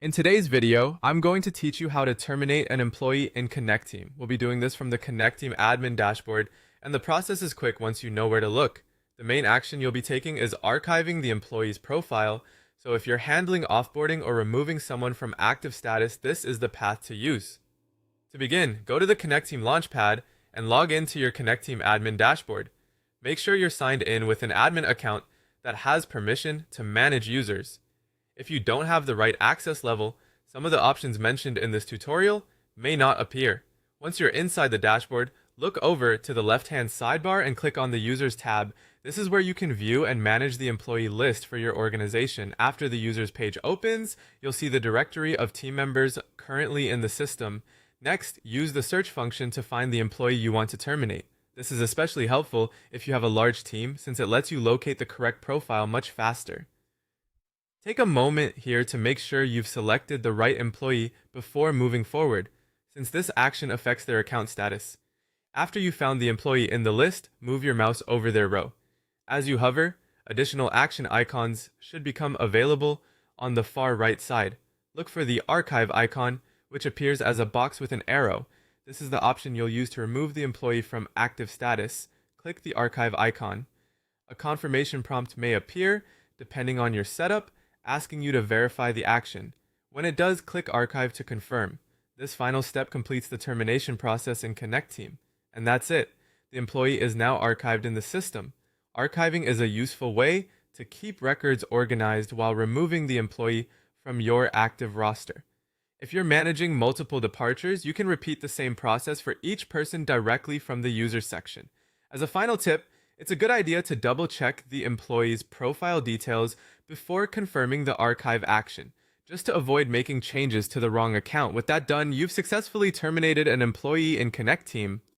In today's video, I'm going to teach you how to terminate an employee in Connecteam. We'll be doing this from the Connecteam admin dashboard, and the process is quick once you know where to look. The main action you'll be taking is archiving the employee's profile, so if you're handling offboarding or removing someone from active status, this is the path to use. To begin, go to the Connecteam Launchpad and log into your Connecteam admin dashboard. Make sure you're signed in with an admin account that has permission to manage users. If you don't have the right access level, some of the options mentioned in this tutorial may not appear. Once you're inside the dashboard, look over to the left-hand sidebar and click on the Users tab. This is where you can view and manage the employee list for your organization. After the Users page opens, you'll see the directory of team members currently in the system. Next, use the search function to find the employee you want to terminate. This is especially helpful if you have a large team, since it lets you locate the correct profile much faster. Take a moment here to make sure you've selected the right employee before moving forward, since this action affects their account status. After you found the employee in the list, move your mouse over their row. As you hover, additional action icons should become available on the far right side. Look for the archive icon, which appears as a box with an arrow. This is the option you'll use to remove the employee from active status. Click the archive icon. A confirmation prompt may appear, depending on your setup, asking you to verify the action. When it does, click Archive to confirm. This final step completes the termination process in Connecteam. And that's it. The employee is now archived in the system. Archiving is a useful way to keep records organized while removing the employee from your active roster. If you're managing multiple departures, you can repeat the same process for each person directly from the user section. As a final tip, it's a good idea to double check the employee's profile details before confirming the archive action, just to avoid making changes to the wrong account. With that done, you've successfully terminated an employee in Connecteam.